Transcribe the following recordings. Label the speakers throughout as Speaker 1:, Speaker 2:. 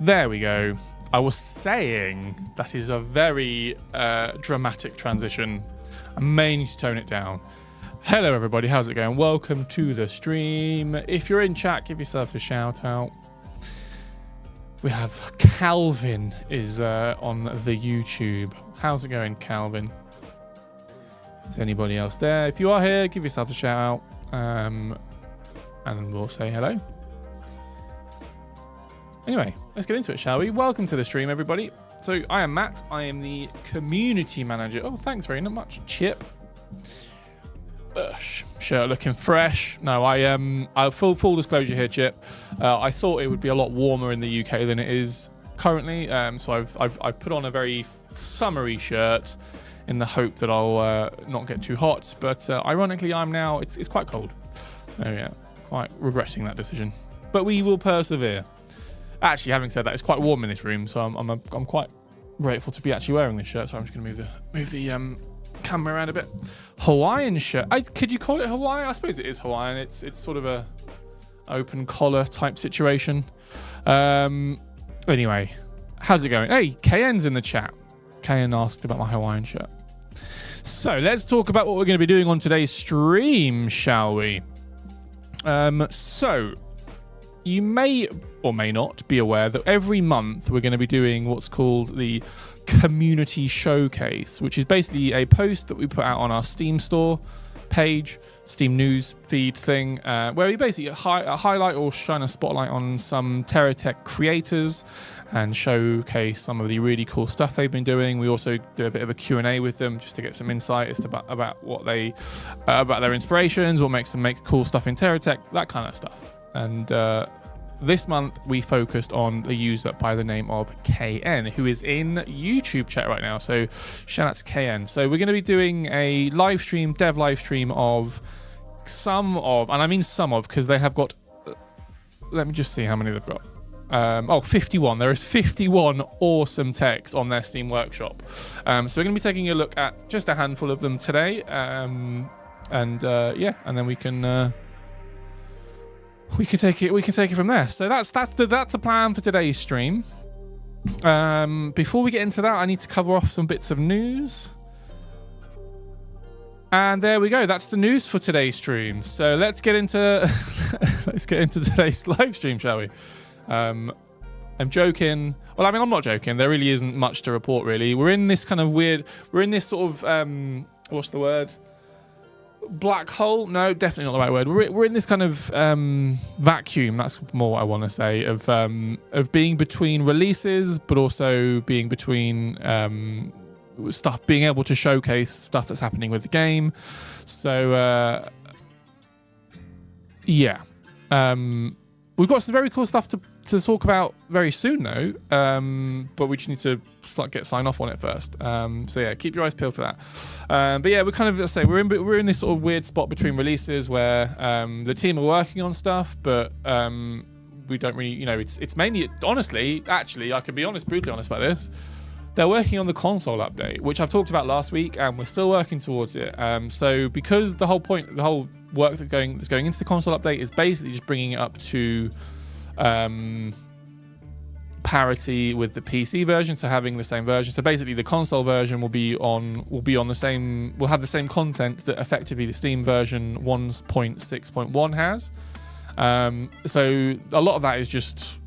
Speaker 1: There we go. I was saying that is a very dramatic transition. I may need to tone it down. Hello everybody, how's it going? Welcome to the stream. If you're in chat, give yourself a shout out. We have Calvin is on the YouTube. How's it going, Calvin? Is anybody else there? If you are here, give yourself a shout out. And we'll say hello. Anyway, let's get into it, shall we? Welcome to the stream, everybody. So I am Matt. I am the community manager. Oh, thanks very much, Chip. Shirt looking fresh. No, I full disclosure here, Chip. I thought it would be a lot warmer in the UK than it is currently. So I've put on a very summery shirt in the hope that I'll not get too hot. But ironically, it's quite cold. So yeah, quite regretting that decision. But we will persevere. Actually, having said that, it's quite warm in this room, so I'm quite grateful to be actually wearing this shirt. So I'm just going to move the camera around a bit. Hawaiian shirt. Could you call it Hawaiian? I suppose it is Hawaiian. It's sort of a open collar type situation. Anyway, how's it going? Hey, KN's in the chat. KN asked about my Hawaiian shirt. So let's talk about what we're going to be doing on today's stream, shall we? So you may or may not be aware that every month we're going to be doing what's called the Community Showcase, which is basically a post that we put out on our Steam store page, Steam news feed thing, where we basically highlight or shine a spotlight on some TerraTech creators and showcase some of the really cool stuff they've been doing. We also do a bit of a Q&A with them just to get some insight as to about what they about their inspirations, what makes them make cool stuff in TerraTech, that kind of stuff. And this month we focused on the user by the name of KN, who is in YouTube chat right now. So shout out to KN. So we're going to be doing a live stream, dev live stream of some of, and I mean some of, because they have got, let me just see how many they've got. 51. There is 51 awesome techs on their Steam Workshop. So we're going to be taking a look at just a handful of them today. And then we can take it from there. So that's the plan for today's stream. Before we get into that, I need to cover off some bits of news. And there we go. That's the news for today's stream. So let's get into today's live stream, shall we? I'm joking. Well, I mean, I'm not joking. There really isn't much to report, really. We're in this kind of weird. We're in this sort of what's the word? Black hole? No, definitely not the right word. We're in this kind of vacuum. That's more what I want to say of being between releases, but also being between stuff, being able to showcase stuff that's happening with the game. So yeah, we've got some very cool stuff to talk about very soon, though. But we just need to get sign off on it first. So yeah, keep your eyes peeled for that. But yeah, we're kind of, let's say, we're in this sort of weird spot between releases where the team are working on stuff, but we don't really, it's mainly, honestly, actually, I can be honest, brutally honest about this. They're working on the console update, which I've talked about last week, and we're still working towards it. So because the whole work that's going into the console update is basically just bringing it up to parity with the PC version, so having the same version. So basically the console version will have the same content that effectively the Steam version 1.6.1 has. So a lot of that is just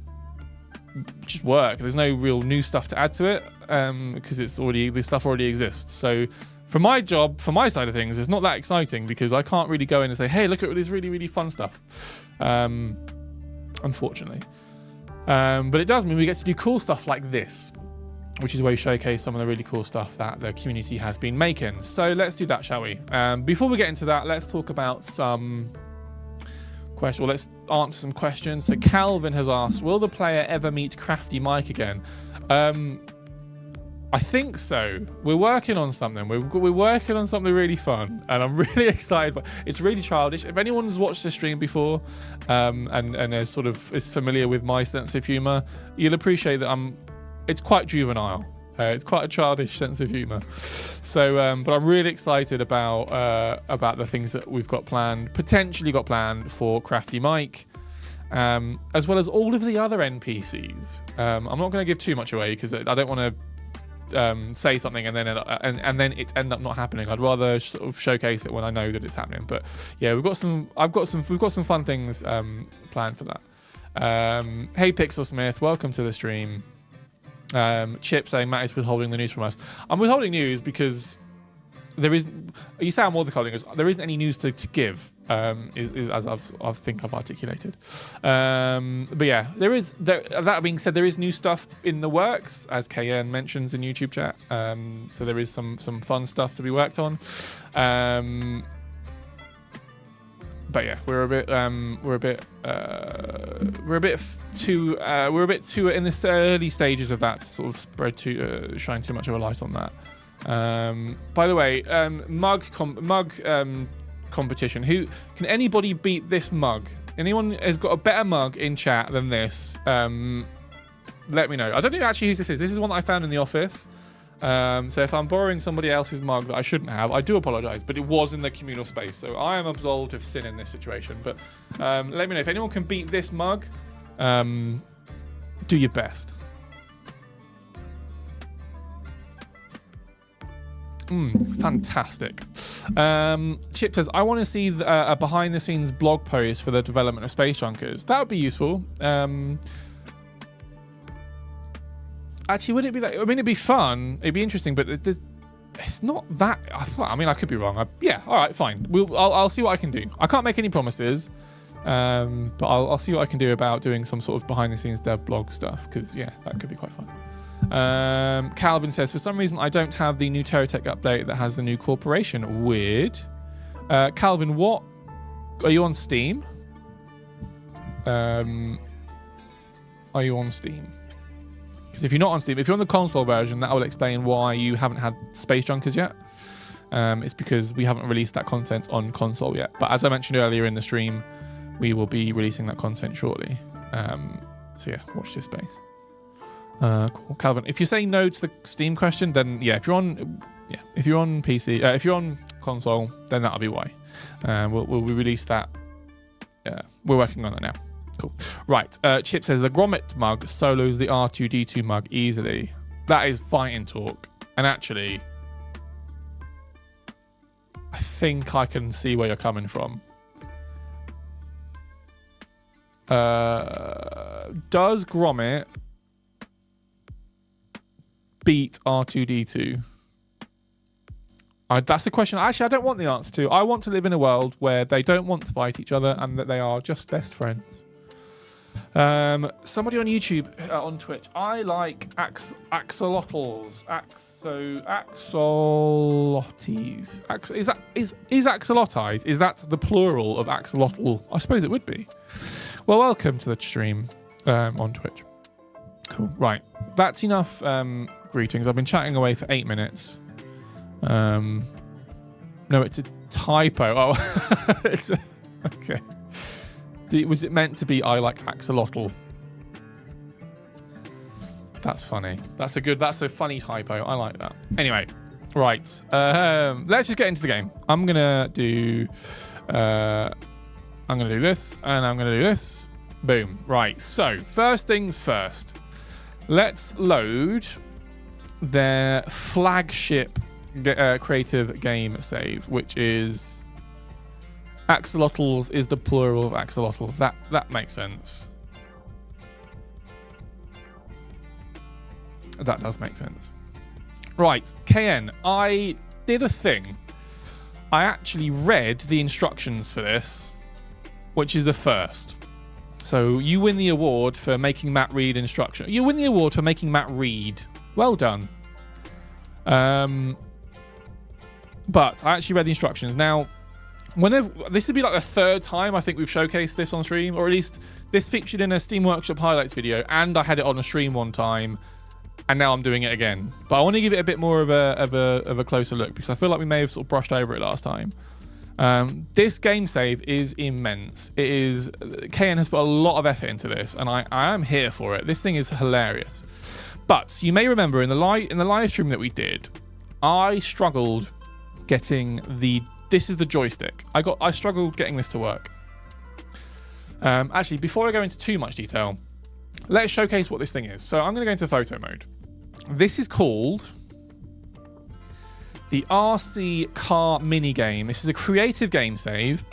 Speaker 1: work. There's no real new stuff to add to it because the stuff already exists. So for my side of things, it's not that exciting because I can't really go in and say, hey, look at this really, really fun stuff. Unfortunately. But it does mean we get to do cool stuff like this, which is where we showcase some of the really cool stuff that the community has been making. So let's do that, shall we? Before we get into that, let's talk about some questions. Well, let's answer some questions. So Calvin has asked, will the player ever meet Crafty Mike again? I think so. We're working on something. We're working on something really fun, and I'm really excited. But it's really childish. If anyone's watched the stream before, and is familiar with my sense of humor, you'll appreciate that it's quite juvenile. It's quite a childish sense of humor. So, but I'm really excited about the things that we've got planned, potentially got planned for Crafty Mike. as well as all of the other NPCs. I'm not going to give too much away because I don't want to say something and then it end up not happening. I'd rather sort of showcase it when I know that it's happening. But yeah, we've got some fun things planned for that. Hey Pixel Smith, welcome to the stream. Chip saying Matt is withholding the news from us. I'm withholding news because there isn't. You say I'm withholding news. There isn't any news to give. As I think I've articulated. But yeah, there is. That being said, there is new stuff in the works, as KN mentions in YouTube chat. So there is some fun stuff to be worked on. But yeah, we're a bit too in the early stages of that to sort of shine too much of a light on that. By the way, mug competition. Who can anybody beat this mug? Anyone has got a better mug in chat than this? Let me know. I don't know actually who this is. This is one that I found in the office. So if I'm borrowing somebody else's mug that I shouldn't have, I do apologize, but it was in the communal space, so I am absolved of sin in this situation. But let me know if anyone can beat this mug. Do your best. Fantastic. Chip says, I want to see a behind-the-scenes blog post for the development of Space Junkers. That would be useful. Actually, would it be that? I mean, it'd be fun. It'd be interesting, but it's not that. I mean, I could be wrong. Yeah, all right, fine. I'll see what I can do. I can't make any promises, but I'll see what I can do about doing some sort of behind-the-scenes dev blog stuff, because, yeah, that could be quite fun. Calvin says, for some reason, I don't have the new TerraTech update that has the new corporation. Weird. Calvin, what? Are you on Steam? Are you on Steam? Because if you're not on Steam, if you're on the console version, that will explain why you haven't had Space Junkers yet. It's because we haven't released that content on console yet. But as I mentioned earlier in the stream, we will be releasing that content shortly. So yeah, watch this space. Cool. Calvin, if you're saying no to the Steam question, then yeah, if you're on PC, if you're on console, then that'll be why. We'll release that. We're working on that now. Cool. Right. Chip says the Grommet mug solos the R2D2 mug easily. That is fighting talk. And actually, I think I can see where you're coming from. Does Grommet beat R2D2? That's a question. Actually, I don't want the answer to. I want to live in a world where they don't want to fight each other and that they are just best friends. Somebody on YouTube, on Twitch. I like axolotls. Axolotls. Is axolotize? Is that the plural of axolotl? I suppose it would be. Well, welcome to the stream on Twitch. Cool. Right. That's enough greetings. I've been chatting away for 8 minutes. No, it's a typo. Oh, it's okay. Was it meant to be I like axolotl? That's funny. That's a funny typo. I like that. Anyway, right. Let's just get into the game. I'm gonna do this, and I'm gonna do this. Boom. Right. So first things first. Let's load their flagship creative game save, which is axolotls is the plural of axolotl. That makes sense. That does make sense. Right, KN, I did a thing. I actually read the instructions for this, which is the first. So you win the award for making Matt read instruction. You win the award for making Matt read. Well done. But I actually read the instructions. Now, this would be like the third time I think we've showcased this on stream, or at least this featured in a Steam Workshop highlights video, and I had it on a stream one time, and now I'm doing it again. But I want to give it a bit more of a closer look, because I feel like we may have sort of brushed over it last time. This game save is immense. It is. KN has put a lot of effort into this, and I am here for it. This thing is hilarious. But you may remember in the live stream that we did, I struggled getting the. This is the joystick. I struggled getting this to work. Actually, before I go into too much detail, let's showcase what this thing is. So I'm going to go into photo mode. This is called the RC Car Mini Game. This is a creative game save.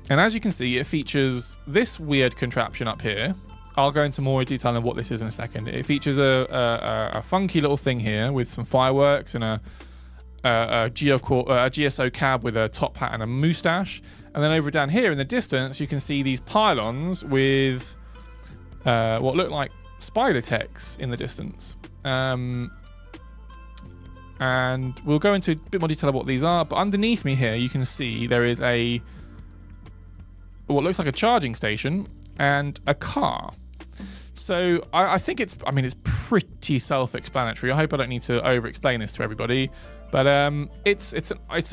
Speaker 1: And as you can see, it features this weird contraption up here. I'll go into more detail on what this is in a second. It features a funky little thing here with some fireworks and a GSO cab with a top hat and a moustache. And then over down here in the distance, you can see these pylons with what look like spider techs in the distance. And we'll go into a bit more detail of what these are. But underneath me here, you can see there is what looks like a charging station and a car. So I think it's pretty self-explanatory. I hope I don't need to over-explain this to everybody. But it's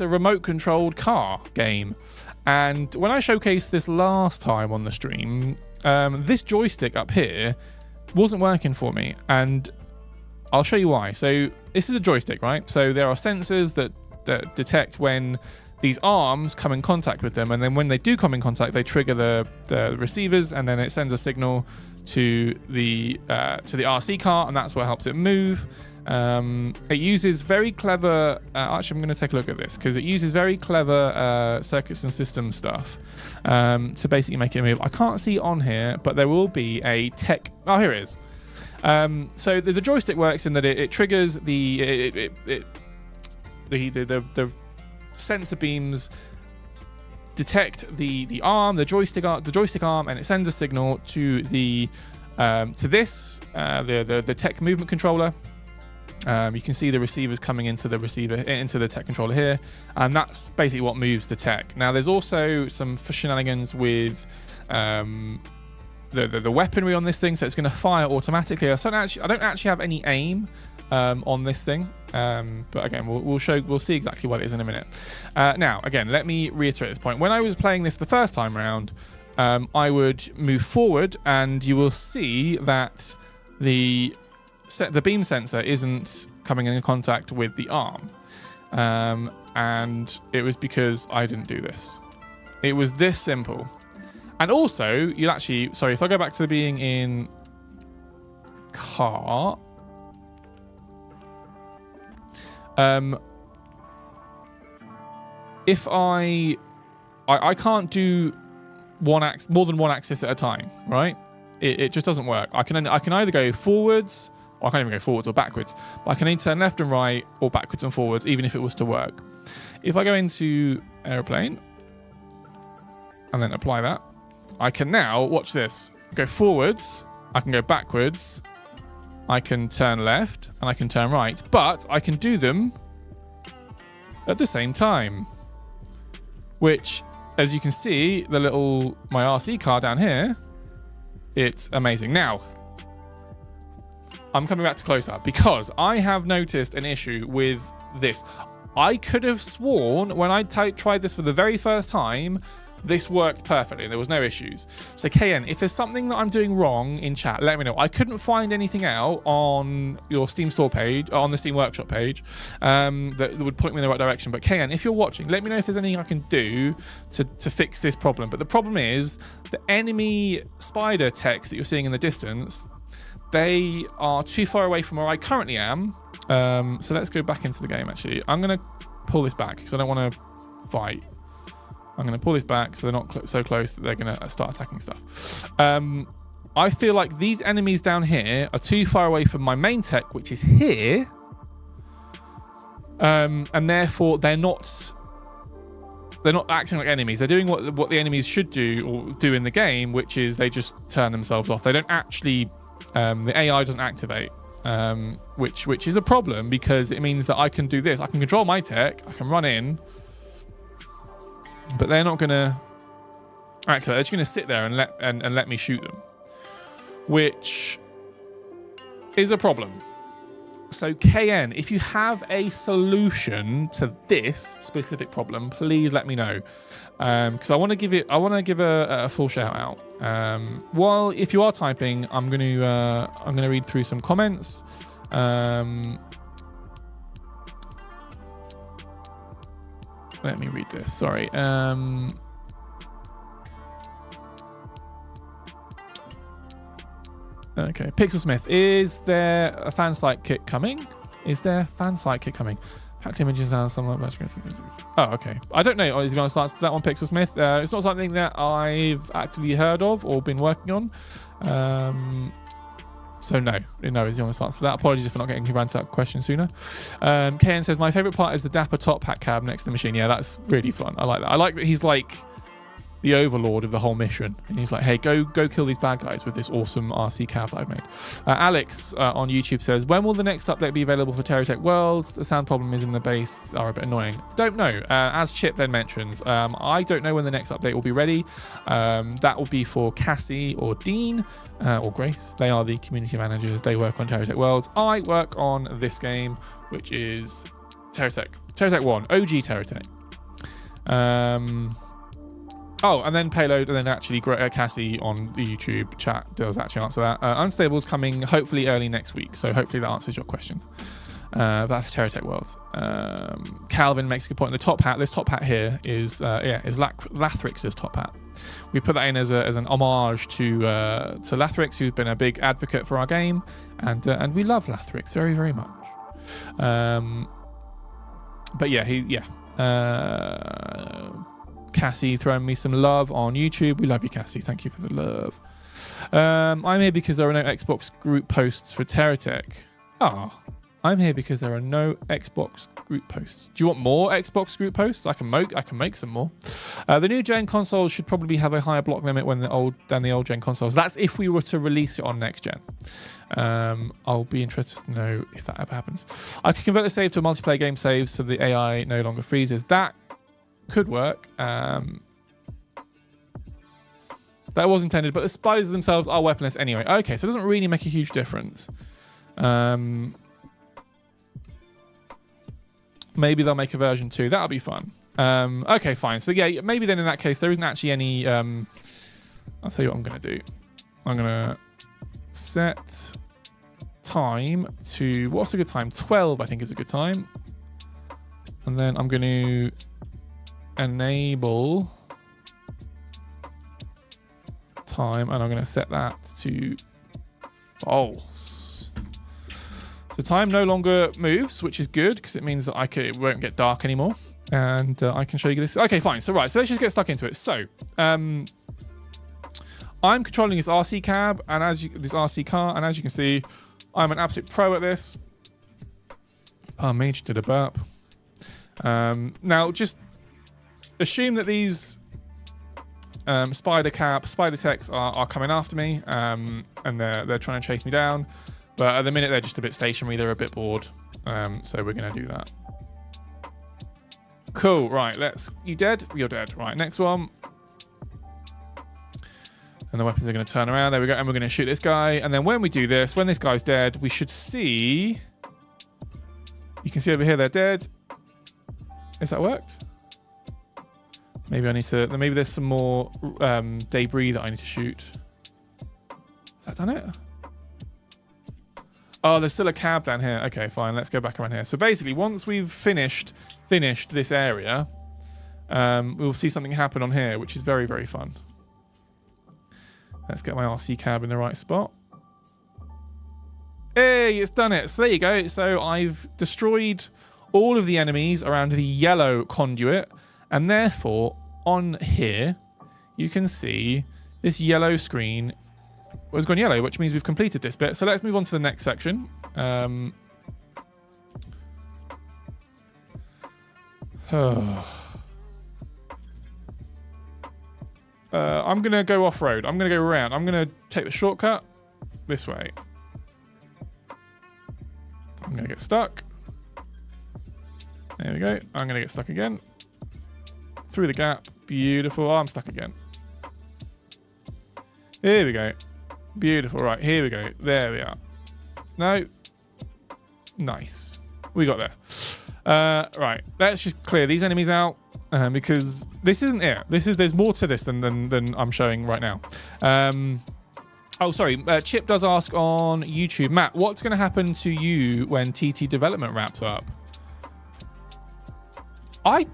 Speaker 1: a remote-controlled car game. And when I showcased this last time on the stream, this joystick up here wasn't working for me. And I'll show you why. So this is a joystick, right? So there are sensors that detect when these arms come in contact with them, and then when they do come in contact, they trigger the receivers, and then it sends a signal to the RC car, and that's what helps it move. It uses very clever. Actually, I'm going to take a look at this because it uses very clever circuits and system stuff to basically make it move. I can't see on here, but there will be a tech. Oh, here it is. So the joystick works in that it triggers the sensor beams detect the arm, the joystick arm, and it sends a signal to the tech movement controller. You can see the receivers coming into the tech controller here, and that's basically what moves the tech. Now, there's also some shenanigans with the weaponry on this thing, so it's going to fire automatically. I don't actually have any aim on this thing, but again, we'll see exactly what it is in a minute. Now, again, let me reiterate this point. When I was playing this the first time round, I would move forward, and you will see that the beam sensor isn't coming in contact with the arm, and it was because I didn't do this. It was this simple. And also, if I go back to being in car, if I can't do more than one axis at a time, right? It just doesn't work. I can either go forwards, or I can't even go forwards or backwards, but I can either turn left and right or backwards and forwards, even if it was to work. If I go into airplane and then apply that, I can now, watch this, go forwards, I can go backwards, I can turn left, and I can turn right, but I can do them at the same time. Which, as you can see, my RC car down here, it's amazing. Now, I'm coming back to close up because I have noticed an issue with this. I could have sworn when I tried this for the very first time, this worked perfectly. There was no issues. So KN, if there's something that I'm doing wrong in chat, let me know. I couldn't find anything out on your Steam store page, on the Steam Workshop page, that would point me in the right direction. But KN, if you're watching, let me know if there's anything I can do to fix this problem. But the problem is the enemy spider techs that you're seeing in the distance, they are too far away from where I currently am. So let's go back into the game, actually. I'm going to pull this back because I don't want to fight. I'm going to pull this back so they're not so close that they're going to start attacking stuff. I feel like these enemies down here are too far away from my main tech, which is here. And therefore, they're not acting like enemies. They're doing what the enemies should do or do in the game, which is they just turn themselves off. They don't actually... the AI doesn't activate, which is a problem because it means that I can do this. I can control my tech. I can run in. But they're not going to activate. They're just going to sit there and let me shoot them, which is a problem. So KN, if you have a solution to this specific problem, please let me know, because I want to give a full shout out. While if you are typing, I'm going to read through some comments. Let me read this. Sorry. Okay, Pixel Smith, is there a fan site kit coming? Is there fan site kit coming? Packed images and something like that. Oh, okay. I don't know. Is the honest answer to that one, Pixel Smith? It's not something that I've actively heard of or been working on. So no is the honest answer to that. Apologies if I'm not getting you around to that question sooner. KN says, my favourite part is the dapper top hat cab next to the machine. Yeah, that's really fun. I like that. I like that he's like the overlord of the whole mission. And he's like, hey, go kill these bad guys with this awesome RC cab that I've made. Alex on YouTube says, when will the next update be available for Terratech Worlds? The sound problem is in the base are a bit annoying. Don't know. As Chip then mentions, I don't know when the next update will be ready. That will be for Cassie or Dean or Grace. They are the community managers. They work on Terratech Worlds. I work on this game, which is Terratech 1, OG Terratech. Oh, and then Payload, and then actually Cassie on the YouTube chat does actually answer that. Unstable's coming hopefully early next week, so hopefully that answers your question. That's Terratech World. Calvin makes a good point. The top hat, this top hat here is Lathrix's top hat. We put that in as an homage to Lathrix, who's been a big advocate for our game, and we love Lathrix very, very much. But yeah, Cassie throwing me some love on YouTube. We love you, Cassie. Thank you for the love. I'm here because there are no Xbox group posts for Terratech. I'm here because there are no Xbox group posts. Do you want more Xbox group posts? I can make some more. The new gen consoles should probably have a higher block limit than the old gen consoles. That's if we were to release it on next gen. I'll be interested to know if that ever happens. I could convert the save to a multiplayer game save so the AI no longer freezes. That could work. That was intended, but the spiders themselves are weaponless anyway. Okay, so it doesn't really make a huge difference. Maybe they'll make a version 2. That'll be fun. Okay, fine. So yeah, maybe then in that case there isn't actually any. I'll tell you what I'm going to do. I'm going to set time to, what's a good time? 12, I think, is a good time. And then I'm going to enable time, and I'm going to set that to false. So time no longer moves, which is good because it means that it won't get dark anymore, and I can show you this. Okay, fine. So right, so let's just get stuck into it. So I'm controlling this RC cab and this RC car, and as you can see, I'm an absolute pro at this. Pardon me, just did a burp. Now just assume that these spider techs are coming after me, and they're trying to chase me down. But at the minute they're just a bit stationary, they're a bit bored. So we're gonna do that. Cool, right, you dead? You're dead. Right, next one. And the weapons are gonna turn around, there we go, and we're gonna shoot this guy. And then when we do this, when this guy's dead, we should see, you can see over here they're dead. Has that worked? Maybe I need to, maybe there's some more debris that I need to shoot. Has that done it? Oh, there's still a cab down here. Okay, fine, let's go back around here. So basically, once we've finished this area, we'll see something happen on here, which is very, very fun. Let's get my RC cab in the right spot. Hey, it's done it. So there you go. So I've destroyed all of the enemies around the yellow conduit, and therefore on here you can see this yellow screen has gone yellow, which means we've completed this bit. So let's move on to the next section. I'm gonna go off-road. I'm gonna go around. I'm gonna take the shortcut this way. I'm gonna get stuck. There we go. I'm gonna get stuck again. Through the gap. Beautiful. Oh, I'm stuck again. Here we go. Beautiful. Right, here we go. There we are. No. Nice. We got there. Right, let's just clear these enemies out because this isn't it. There's more to this than I'm showing right now. Oh, sorry. Chip does ask on YouTube, Matt, what's going to happen to you when TT development wraps up? I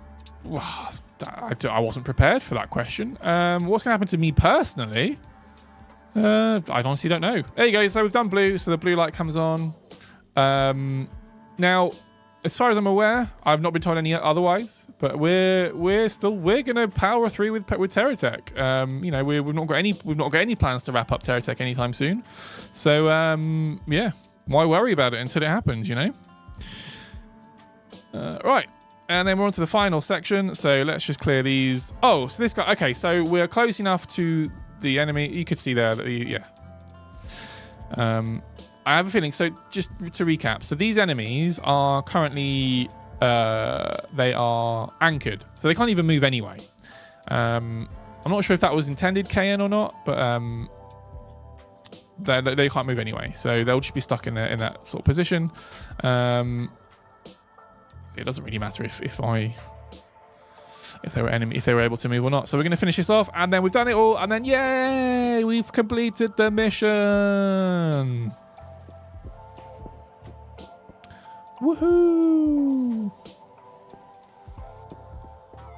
Speaker 1: wasn't prepared for that question. What's going to happen to me personally? I honestly don't know. There you go. So we've done blue. So the blue light comes on. Now, as far as I'm aware, I've not been told any otherwise. But we're gonna power through with TerraTech. You know, we've not got any plans to wrap up TerraTech anytime soon. So yeah, why worry about it until it happens? You know. Right. And then we're on to the final section. So let's just clear these. Oh, so this guy. Okay, so we're close enough to the enemy. You could see there that yeah. I have a feeling. So just to recap. So these enemies are currently they are anchored, so they can't even move anyway. I'm not sure if that was intended, KN, or not, but they can't move anyway. So they'll just be stuck in that sort of position. It doesn't really matter if they were able to move or not. So we're going to finish this off, and then we've done it all, and then yay, we've completed the mission. Woohoo!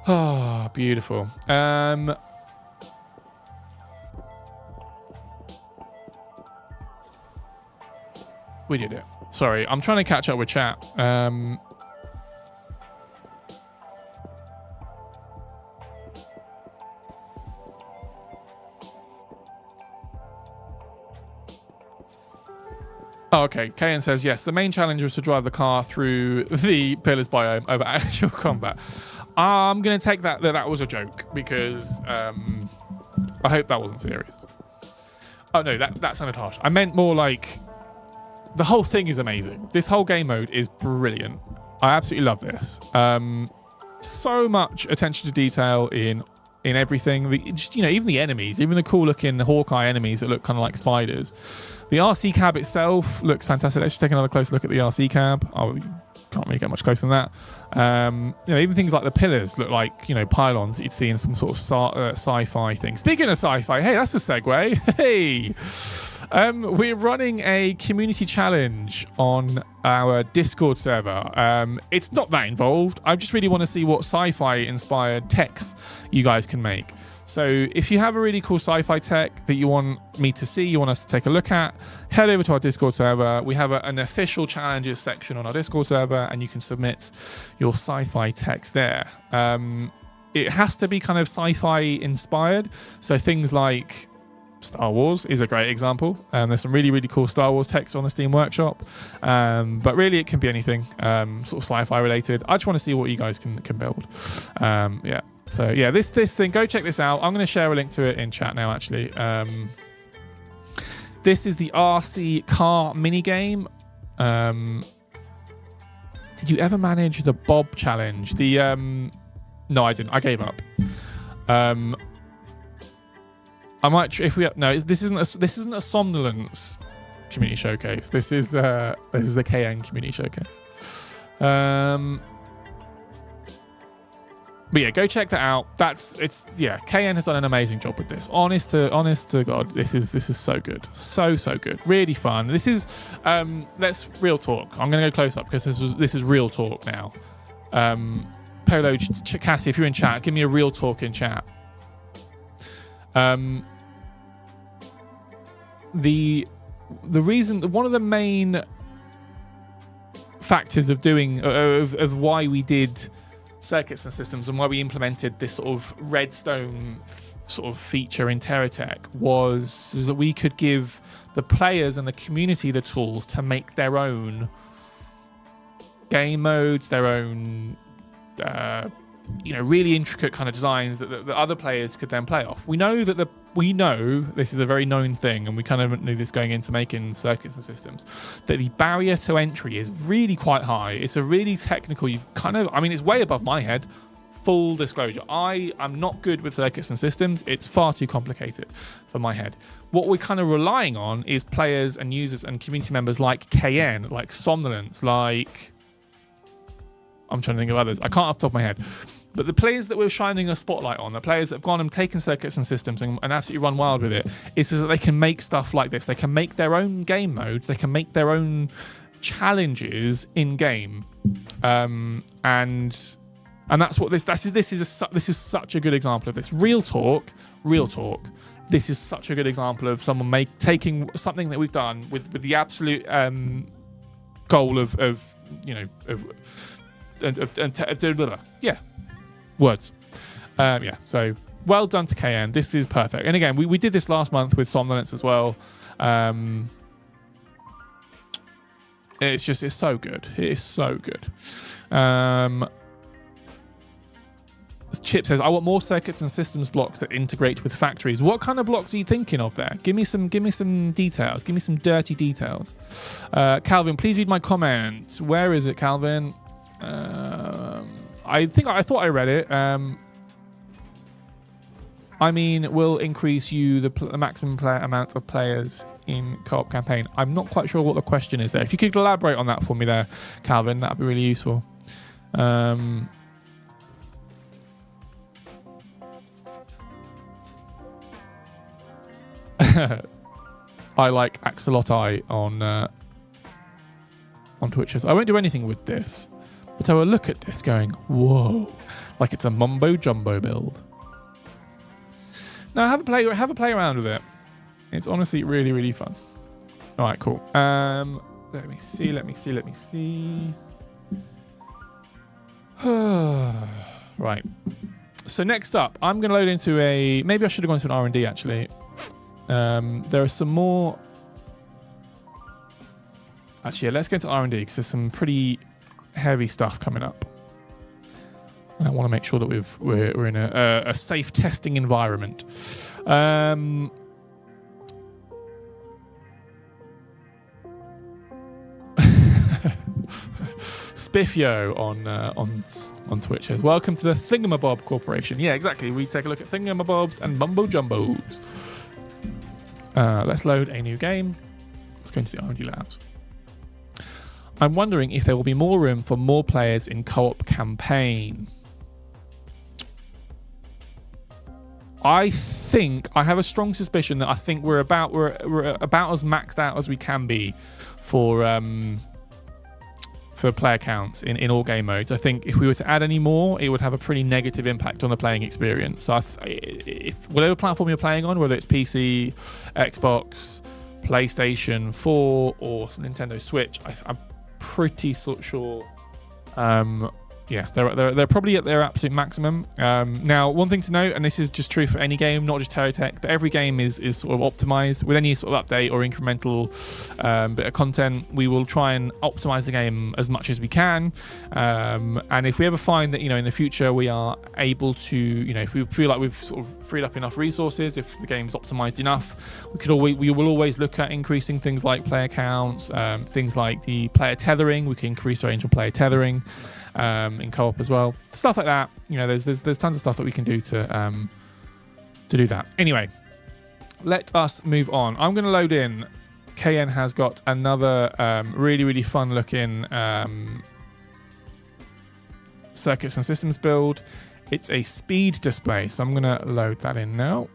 Speaker 1: Ah, beautiful. We did it. Sorry, I'm trying to catch up with chat. Oh, okay. Kayan says, yes, the main challenge was to drive the car through the Pillars biome over actual combat. I'm going to take that was a joke, because I hope that wasn't serious. Oh, no, that sounded harsh. I meant more like the whole thing is amazing. This whole game mode is brilliant. I absolutely love this. So much attention to detail in everything. Just, you know, even the enemies, even the cool looking Hawkeye enemies that look kind of like spiders. The RC cab itself looks fantastic. Let's just take another close look at the RC cab. Oh, you can't really get much closer than that. You know, even things like the pillars look like, you know, pylons that you'd see in some sort of sci-fi thing. Speaking of sci-fi, hey, that's a segue. Hey, we're running a community challenge on our Discord server. It's not that involved. I just really want to see what sci-fi inspired techs you guys can make. So if you have a really cool sci-fi tech that you want me to see, you want us to take a look at, head over to our Discord server. We have an official challenges section on our Discord server, and you can submit your sci-fi techs there. It has to be kind of sci-fi inspired. So things like Star Wars is a great example. There's some really, really cool Star Wars techs on the Steam Workshop. But really, it can be anything sort of sci-fi related. I just want to see what you guys can build. Yeah. So yeah, this thing, go check this out. I'm going to share a link to it in chat now, actually. This is the RC car minigame. Did you ever manage the Bob challenge? No, I didn't. I gave up. I might this isn't a Somnolence community showcase. This is the KN community showcase. But yeah, go check that out. KN has done an amazing job with this. Honest to God, this is so good. So good. Really fun. This is let's real talk. I'm gonna go close up because this is real talk now. Polo, Cassie, if you're in chat, give me a real talk in chat. The reason, one of the main factors of doing of why we did circuits and systems and why we implemented this sort of redstone sort of feature in TerraTech was that we could give the players and the community the tools to make their own game modes, their own really intricate kind of designs that other players could then play off. We know this is a very known thing, and we kind of knew this going into making circuits and systems, that the barrier to entry is really quite high. It's a really technical, it's way above my head. Full disclosure, I am not good with circuits and systems. It's far too complicated for my head. What we're kind of relying on is players and users and community members like KN, like Somnolence, like... I'm trying to think of others. I can't off the top of my head. But the players that we're shining a spotlight on, the players that have gone and taken circuits and systems and absolutely run wild with it, is so that they can make stuff like this. They can make their own game modes. They can make their own challenges in game, and that's what this is such a good example of this. Real talk. this is such a good example of someone taking something that we've done with the absolute goal of words. So well done to KN. This is perfect. And again, we did this last month with Somnolence as well. It's so good. It is so good. Chip says, I want more circuits and systems blocks that integrate with factories. What kind of blocks are you thinking of there? Give me some details. Give me some dirty details. Calvin, please read my comment. Where is it, Calvin? I thought I read it. Will increase the maximum amount of players in co-op campaign. I'm not quite sure what the question is there. If you could elaborate on that for me there, Calvin, that'd be really useful. I like Axolotl on Twitch. I won't do anything with this, but I will look at this going, whoa, like it's a mumbo jumbo build. Now have a play around with it. It's honestly really, really fun. All right, cool. Let me see. Right. So next up, I'm going to load into maybe I should have gone to an R&D actually. There are some more. Actually, let's go into R&D because there's some pretty heavy stuff coming up. And I want to make sure that we're in a safe testing environment. Spiffio on Twitch says, welcome to the Thingamabob Corporation. Yeah, exactly. We take a look at Thingamabobs and Mumbo Jumbos. Let's load a new game. Let's go into the R&D labs. I'm wondering if there will be more room for more players in co-op campaign. I have a strong suspicion that I think we're about as maxed out as we can be for player counts in all game modes. I think if we were to add any more, it would have a pretty negative impact on the playing experience. So if whatever platform you're playing on, whether it's PC, Xbox, PlayStation 4, or Nintendo Switch, I'm pretty sure. They're probably at their absolute maximum. Now, one thing to note, and this is just true for any game, not just TerraTech, but every game is sort of optimized. With any sort of update or incremental bit of content, we will try and optimize the game as much as we can. And if we ever find that, in the future we are able to, if we feel like we've sort of freed up enough resources, if the game's optimized enough, we will always look at increasing things like player counts, things like the player tethering. We can increase the range of player tethering. In co-op as well, stuff like that. There's tons of stuff that we can do to do that. Anyway, let us move on. I'm going to load in. KN has got another really, really fun looking circuits and systems build. It's a speed display, so I'm going to load that in now.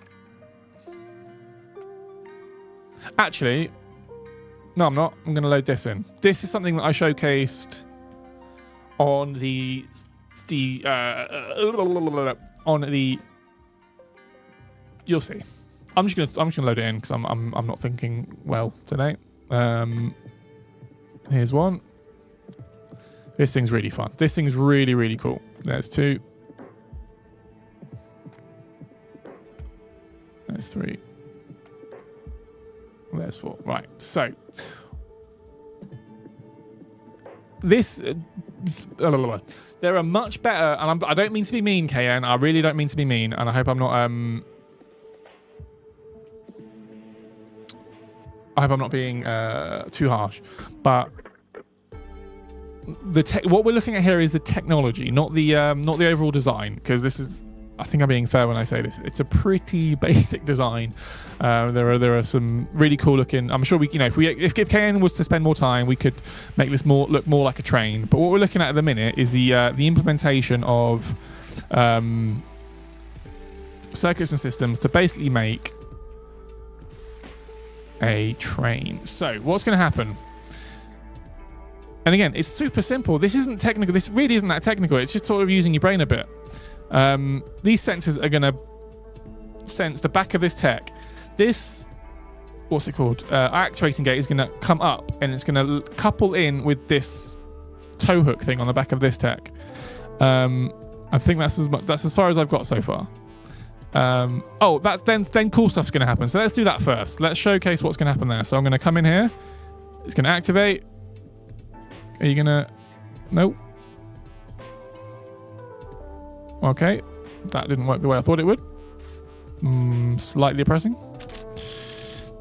Speaker 1: Actually, no, I'm not. I'm going to load this in. This is something that I showcased on the you'll see. I'm just gonna load it in because I'm not thinking well today. Here's one. This thing's really fun. This thing's really, really cool. There's two. There's three. There's four. Right. So this. There are much better, and I don't mean to be mean, KN. I really don't mean to be mean, and I hope I'm not. I hope I'm not being too harsh. But what we're looking at here is the technology, not the overall design, because this is. I think I'm being fair when I say this. It's a pretty basic design. There are some really cool looking. I'm sure if KN was to spend more time, we could make this look more like a train. But what we're looking at the minute is the implementation of circuits and systems to basically make a train. So what's going to happen? And again, it's super simple. This isn't technical. This really isn't that technical. It's just sort of using your brain a bit. These sensors are going to sense the back of this tech this, what's it called? Actuating gate is going to come up and it's going to couple in with this tow hook thing on the back of this tech. I think that's as far as I've got so far. That's then cool stuff's going to happen. So let's do that first. Let's showcase what's going to happen there. So I'm going to come in here. It's going to activate. Are you going to... Nope. Okay. That didn't work the way I thought it would. Slightly depressing.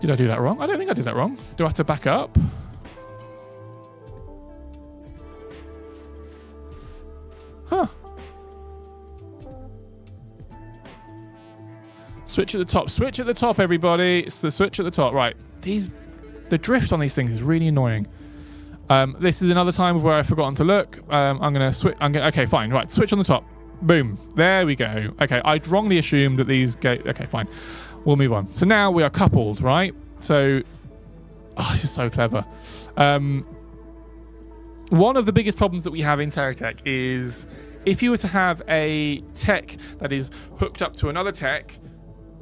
Speaker 1: Did I do that wrong? I don't think I did that wrong. Do I have to back up? Huh. Switch at the top. Switch at the top, everybody. It's the switch at the top. Right. The drift on these things is really annoying. This is another time where I've forgotten to look. I'm going to switch. Okay, fine. Right. Switch on the top. Boom. There we go. Okay. I'd wrongly assumed that these go... Okay, fine. We'll move on. So now we are coupled, right? So... Oh, this is so clever. One of the biggest problems that we have in TerraTech is if you were to have a tech that is hooked up to another tech,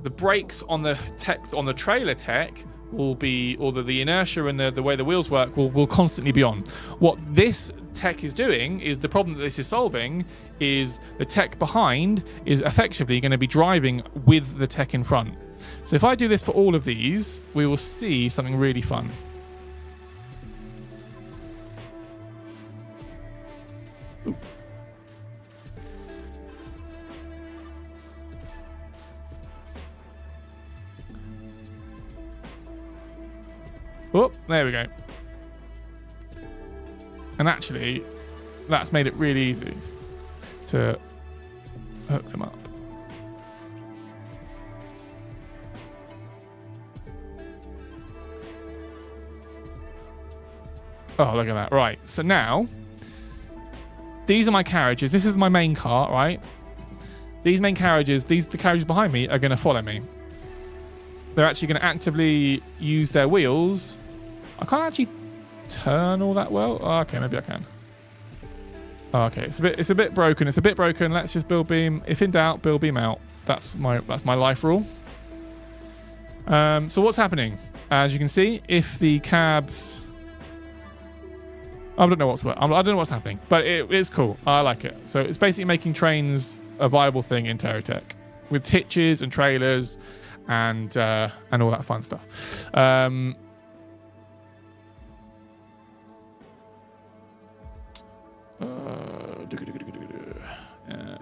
Speaker 1: the brakes on the trailer tech will be, or the inertia and the way the wheels work will constantly be on. What this tech is doing is, the problem that this is solving is the tech behind is effectively going to be driving with the tech in front. So if I do this for all of these, we will see something really fun. Ooh. Oh, there we go. And actually, that's made it really easy to hook them up. Oh, look at that. Right. So now, these are my carriages. This is my main car, right? These main carriages, the carriages behind me are going to follow me. They're actually going to actively use their wheels. I can't actually turn all that well. Oh, okay, maybe I can. Oh, okay, it's a bit broken. It's a bit broken. Let's just build beam. If in doubt, build beam out. That's my life rule. So what's happening? As you can see, if the cabs, I don't know what's happening, but it's cool. I like it. So it's basically making trains a viable thing in TerraTech with hitches and trailers and all that fun stuff.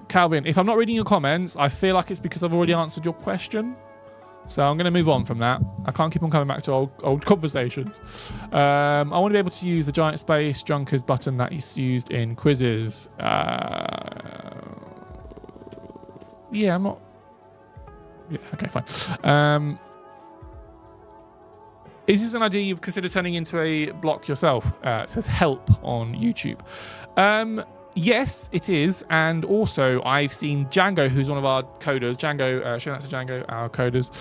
Speaker 1: Calvin, if I'm not reading your comments, I feel like it's because I've already answered your question. So I'm going to move on from that. I can't keep on coming back to old conversations. I want to be able to use the giant space junkers button that is used in quizzes. Yeah, I'm not... Yeah, okay, fine. Is this an idea you've considered turning into a block yourself? It says help on YouTube. Yes, it is. And also, I've seen Django, who's one of our coders. Django, shout out to Django, our coders.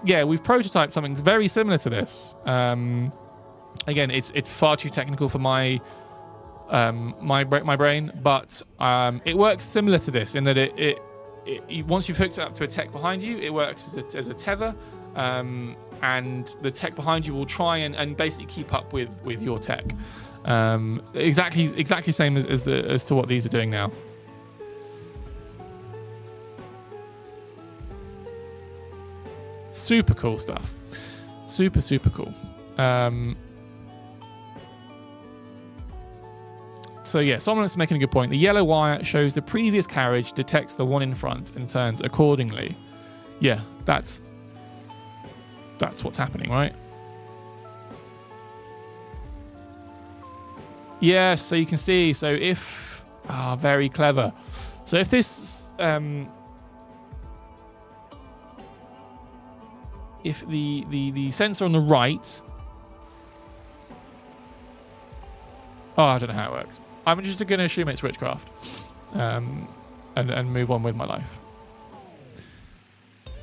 Speaker 1: Yeah, we've prototyped something very similar to this. Again, it's far too technical for my brain, but it works similar to this in that it once you've hooked it up to a tech behind you, it works as a tether. And the tech behind you will try and basically keep up with your tech. Exactly same as to what these are doing now. Super cool stuff. Super cool. So yeah, someone's making a good point. The yellow wire shows the previous carriage detects the one in front and turns accordingly. Yeah, that's what's happening, right? Yeah, so you can see, so if... very clever. So if this... if the sensor on the right... Oh, I don't know how it works. I'm just going to assume it's witchcraft. And move on with my life.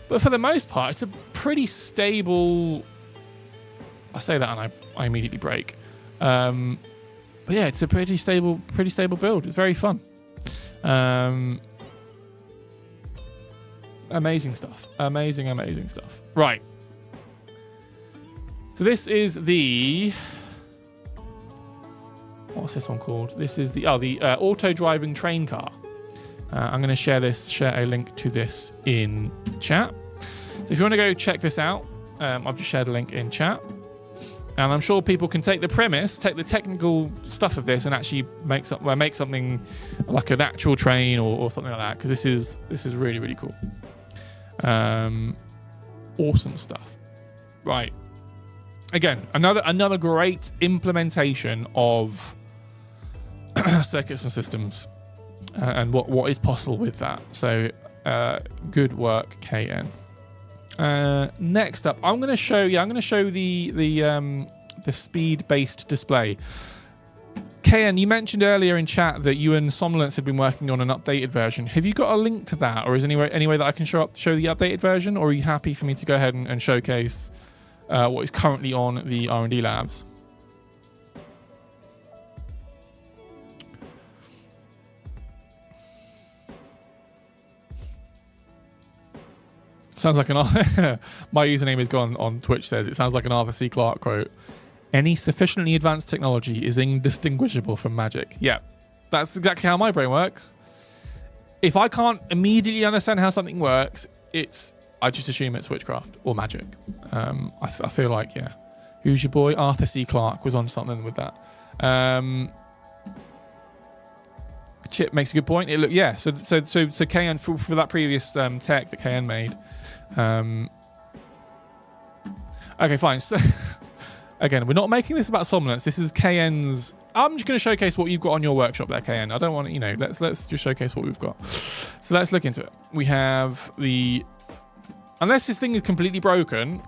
Speaker 1: But for the most part, it's a pretty stable... I say that and I immediately break. But yeah, it's a pretty stable Amazing stuff. Amazing, amazing stuff. Right. So this is the... What's this one called? This is the auto-driving train car. I'm going to share a link to this in chat. So if you want to go check this out, I've just shared a link in chat. And I'm sure people can take the premise, take the technical stuff of this, and actually make something like an actual train or something like that. Because this is really, really cool. Awesome stuff. Right. Again, another great implementation of circuits and systems, and what is possible with that. So, good work, KN. Next up, I'm going to show the speed-based display. KN, you mentioned earlier in chat that you and Somnolence had been working on an updated version. Have you got a link to that, or is there any way that I can show the updated version, or are you happy for me to go ahead and showcase what is currently on the R&D labs? Sounds like an my username is gone on Twitch says it sounds like an Arthur C. Clarke quote. Any sufficiently advanced technology is indistinguishable from magic. Yeah, that's exactly how my brain works. If I can't immediately understand how something works, I just assume it's witchcraft or magic. I feel like, yeah. Who's your boy? Arthur C. Clarke was on something with that. Chip makes a good point. So KN for that previous tech that KN made. Okay, fine. So again, we're not making this about Somnolence. This is KN's. I'm just going to showcase what you've got on your workshop there, KN. I don't want to, let's just showcase what we've got. So let's look into it. We have unless this thing is completely broken,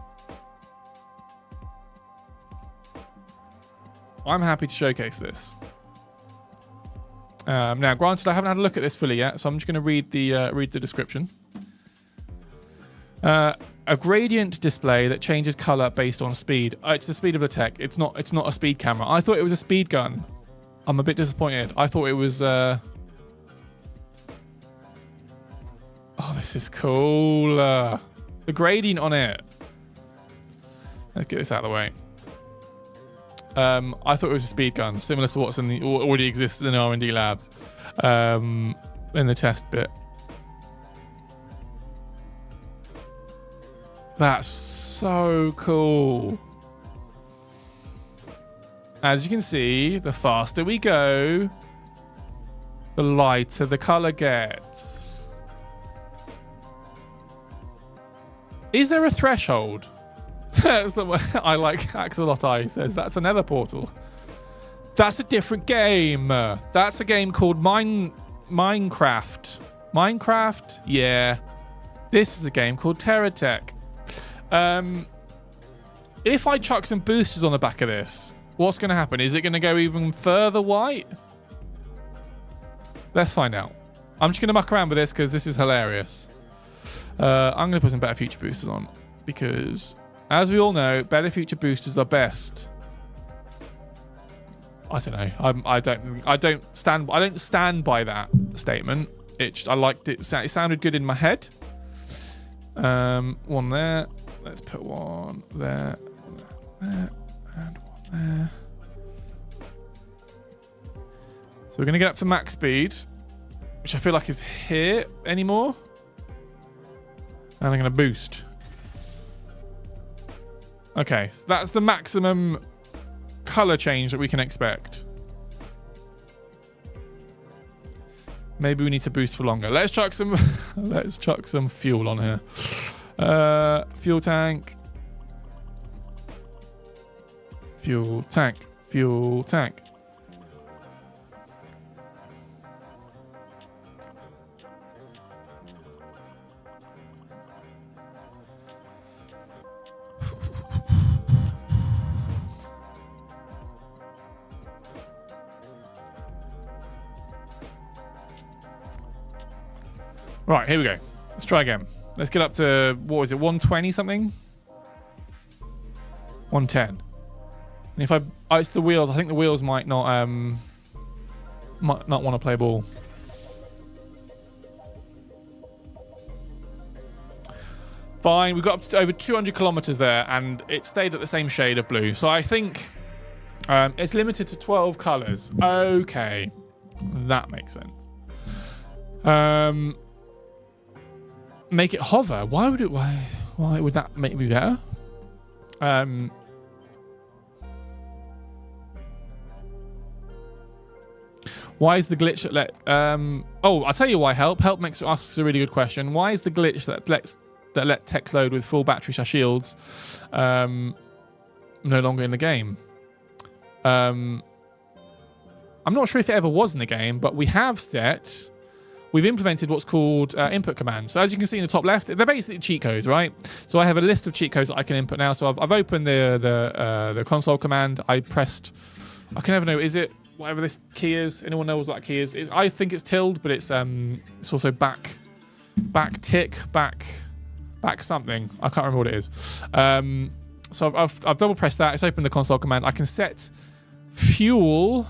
Speaker 1: I'm happy to showcase this. Now, granted, I haven't had a look at this fully yet, so I'm just going to read the description. A gradient display that changes color based on speed. It's the speed of the tech. It's not a speed camera. I thought it was a speed gun. I'm a bit disappointed. I thought it was. Oh, this is cool. The gradient on it. Let's get this out of the way. I thought it was a speed gun, similar to what's already exists in R&D labs, in the test bit. That's so cool. As you can see, the faster we go, the lighter the color gets. Is there a threshold? I like Axolotai says that's a nether portal. That's a different game. That's a game called Minecraft. Minecraft? Yeah. This is a game called TerraTech. If I chuck some boosters on the back of this, what's going to happen? Is it going to go even further white? Let's find out. I'm just going to muck around with this because this is hilarious. I'm going to put some Better Future boosters on because, as we all know, Better Future boosters are best. I don't know. I don't stand by that statement. I liked it. It sounded good in my head. One there. Let's put one there, and one there. So we're going to get up to max speed, which I feel like is here anymore. And I'm going to boost. Okay, so that's the maximum color change that we can expect. Maybe we need to boost for longer. Let's chuck some fuel on here. Fuel tank. Fuel tank. Fuel tank. Right, here we go. Let's try again. Let's get up to, what was it, 120 something? 110. And if it's the wheels. I think the wheels might not want to play ball. Fine, we got up to over 200 kilometers there, and it stayed at the same shade of blue. So I think it's limited to 12 colors. Okay, that makes sense. Make it hover. Why would it? Why would that make me better? Why is the glitch that let? Oh, I'll tell you why. Help asks a really good question. Why is the glitch that let text load with full battery shields no longer in the game? I'm not sure if it ever was in the game, but we've implemented what's called input commands. So as you can see in the top left, they're basically cheat codes, right? So I have a list of cheat codes that I can input now. So I've opened the console command. I can never know, is it whatever this key is? Anyone knows what that key is? I think it's tilde, but it's also back something. I can't remember what it is. So I've double pressed that. It's opened the console command. I can set fuel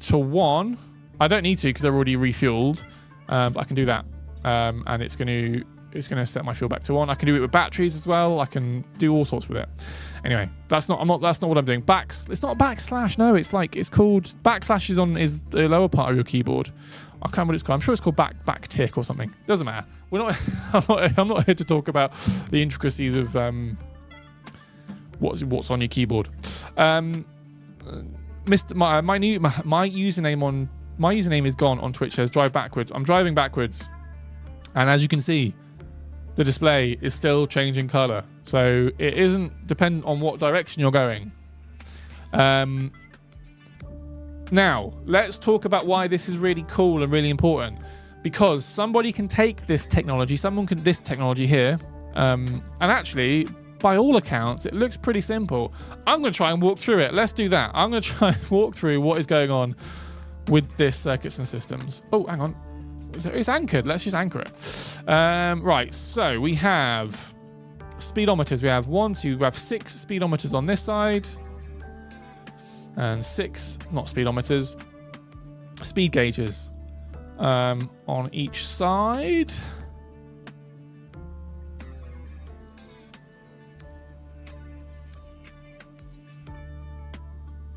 Speaker 1: to 1. I don't need to because they're already refueled. But I can do that, and it's going to set my fuel back to 1. I can do it with batteries as well. I can do all sorts with it. Anyway, that's not what I'm doing. It's not a backslash. No, it's called backslash is the lower part of your keyboard. I can't remember what it's called. I'm sure it's called back tick or something. Doesn't matter. We're not. I'm not here to talk about the intricacies of what's on your keyboard. My username is gone on Twitch. Says drive backwards. I'm driving backwards, and as you can see, the display is still changing color. So it isn't dependent on what direction you're going. Now let's talk about why this is really cool and really important. Because somebody can take this technology, this technology here, and actually, by all accounts, it looks pretty simple. I'm going to try and walk through it. Let's do that. I'm going to try and walk through what is going on with this circuits and systems. Oh, hang on. It's anchored. Let's just anchor it. Right, so we have speedometers. We have 6 speedometers on this side. And 6, not speedometers, speed gauges on each side.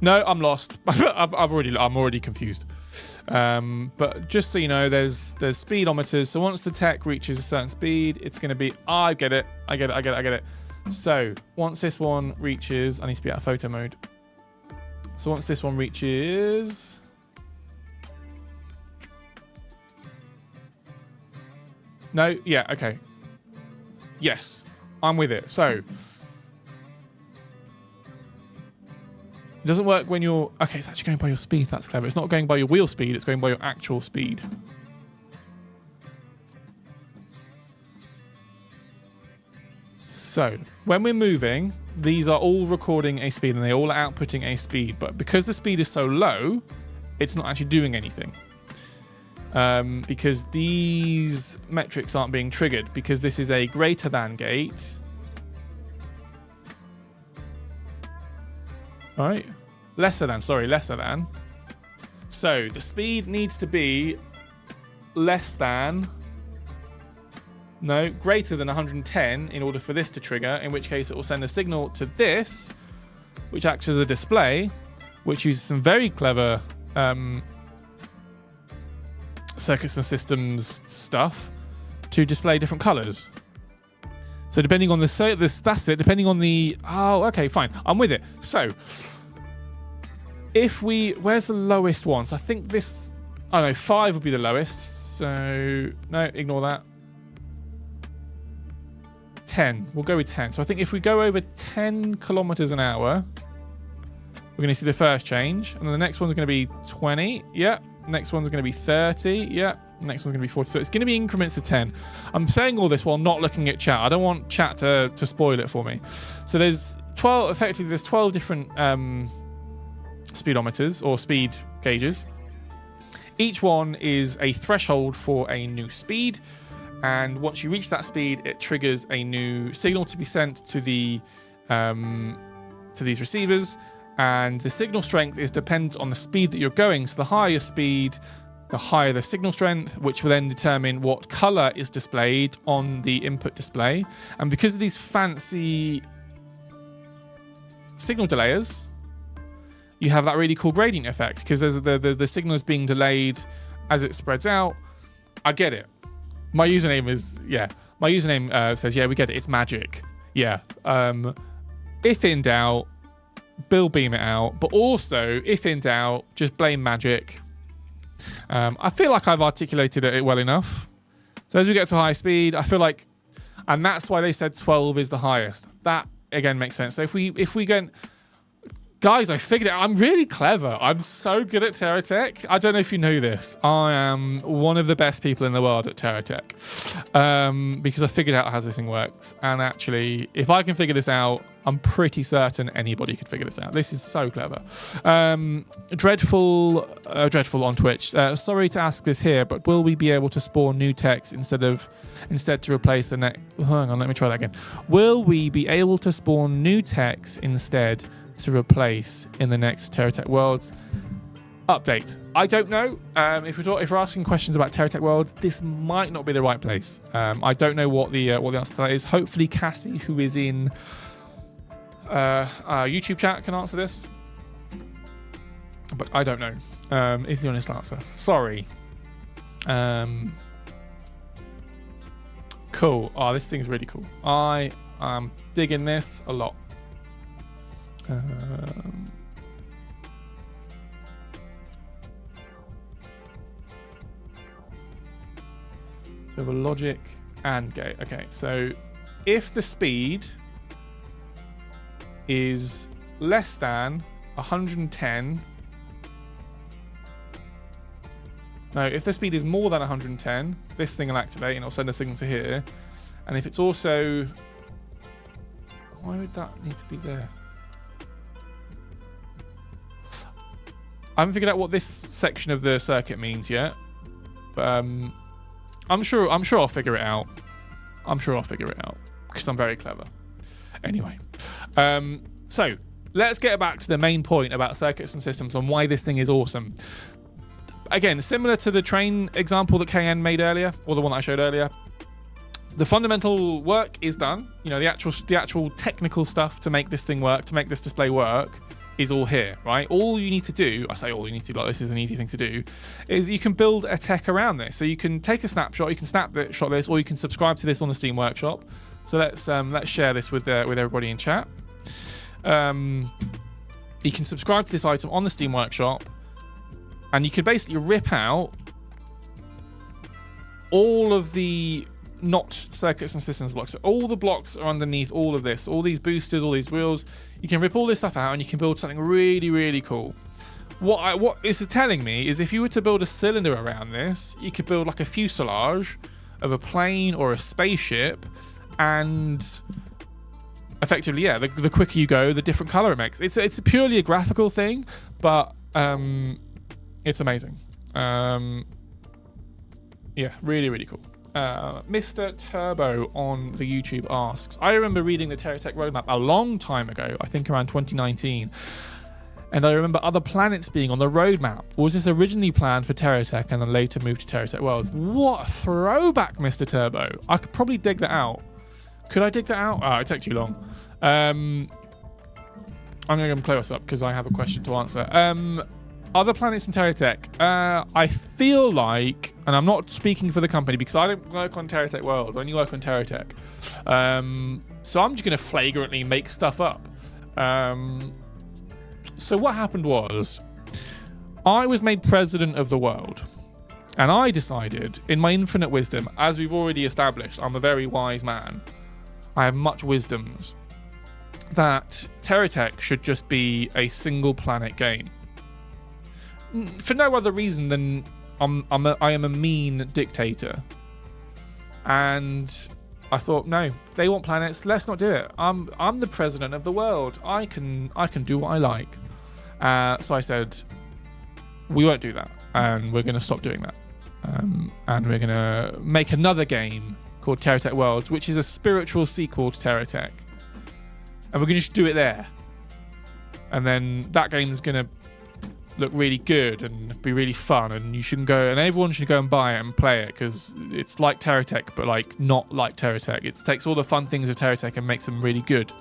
Speaker 1: No, I'm lost. I'm already confused. But just so you know, there's speedometers. So once the tech reaches a certain speed, it's going to be. I get it. So once this one reaches, I need to be out of photo mode. So once this one reaches, no, yeah, okay, yes, I'm with it. So. It doesn't work when you're... Okay, it's actually going by your speed. That's clever. It's not going by your wheel speed. It's going by your actual speed. So, when we're moving, these are all recording a speed and they all are outputting a speed. But because the speed is so low, it's not actually doing anything. Because these metrics aren't being triggered. Because this is a greater than gate. All right, lesser than. So the speed needs to be greater than 110 in order for this to trigger, in which case it will send a signal to this, which acts as a display, which uses some very clever circuits and systems stuff to display different colors. So depending on that's it. Depending on the... Oh, okay, fine. I'm with it. So if where's the lowest one? So I think this... I don't know, 5 would be the lowest. So no, ignore that. 10. We'll go with 10. So I think if we go over 10 kilometers an hour, we're going to see the first change. And then the next one's going to be 20. Yeah. Next one's going to be 30. Yeah. Next one's going to be 40. So it's going to be increments of 10. I'm saying all this while not looking at chat. I don't want chat to spoil it for me. So there's 12, effectively there's 12 different speedometers or speed gauges. Each one is a threshold for a new speed. And once you reach that speed, it triggers a new signal to be sent to the to these receivers. And the signal strength is dependent on the speed that you're going. So the higher speed, the higher the signal strength, which will then determine what color is displayed on the input display. And because of these fancy signal delayers, you have that really cool gradient effect, because the signal is being delayed as it spreads out. I get it. My username says, yeah, we get it. It's magic. Yeah. If in doubt, Bill beam it out. But also, if in doubt, just blame magic. I feel like I've articulated it well enough. So as we get to high speed, I feel like, and that's why they said 12 is the highest. That again makes sense. So if we go, guys, I figured it out. I'm really clever. I'm so good at TerraTech. I don't know if you know this. I am one of the best people in the world at TerraTech, because I figured out how this thing works. And actually, if I can figure this out, I'm pretty certain anybody could figure this out. This is so clever. Dreadful on Twitch. Sorry to ask this here, but will we be able to spawn new techs instead to replace the next? Hang on, let me try that again. Will we be able to spawn new techs instead to replace in the next TerraTech Worlds update? I don't know. If we're asking questions about TerraTech Worlds, this might not be the right place. I don't know what the answer to that is. Hopefully, Cassie, who is in YouTube chat, can answer this, but I don't know. Is the honest answer. Sorry. Cool. Oh, this thing's really cool. I am digging this a lot. So the logic and gate. Okay, so if the speed is less than 110, no, if the speed is more than 110, this thing will activate and it'll send a signal to here. And if it's also, why would that need to be there? I haven't figured out what this section of the circuit means yet, but I'm sure I'll figure it out. I'm sure I'll figure it out because I'm very clever. Anyway, so let's get back to the main point about circuits and systems and why this thing is awesome. Again, similar to the train example that KN made earlier, or the one that I showed earlier, the fundamental work is done. You know, the actual technical stuff to make this thing work, to make this display work, is all here, right? All you need to do, I say all you need to do, like this is an easy thing to do, is you can build a tech around this. So you can take a snapshot, you can snapshot this, or you can subscribe to this on the Steam Workshop. So let's share this with everybody in chat. You can subscribe to this item on the Steam Workshop, and you can basically rip out all of the not circuits and systems blocks. So all the blocks are underneath all of this, all these boosters, all these wheels. You can rip all this stuff out and you can build something really, really cool. What this is telling me is if you were to build a cylinder around this, you could build like a fuselage of a plane or a spaceship, and effectively, yeah, the quicker you go, the different color it makes. It's purely a graphical thing, but it's amazing. Yeah, really, really cool. Mr. Turbo on the YouTube asks, I remember reading the TerraTech roadmap a long time ago, I think around 2019, and I remember other planets being on the roadmap. Was this originally planned for TerraTech and then later moved to TerraTech World? What a throwback, Mr. Turbo. I could probably dig that out. Could I dig that out? Oh, it takes too long. I'm going to go close up because I have a question to answer. Other planets in TerraTech, I feel like, and I'm not speaking for the company because I don't work on TerraTech World, I only work on TerraTech. So I'm just going to flagrantly make stuff up. So what happened was, I was made president of the world, and I decided, in my infinite wisdom, as we've already established, I'm a very wise man, I have much wisdoms, that TerraTech should just be a single planet game. For no other reason than I am a mean dictator, and I thought, no, they want planets, let's not do it. I'm the president of the world. I can do what I like. So I said, we won't do that, and we're going to stop doing that, and we're going to make another game called TerraTech Worlds, which is a spiritual sequel to TerraTech, and we're going to just do it there. And then that game is going to look really good and be really fun, and you should go, and everyone should go and buy it and play it, because it's like TerraTech, but like not like TerraTech. It takes all the fun things of TerraTech and makes them really good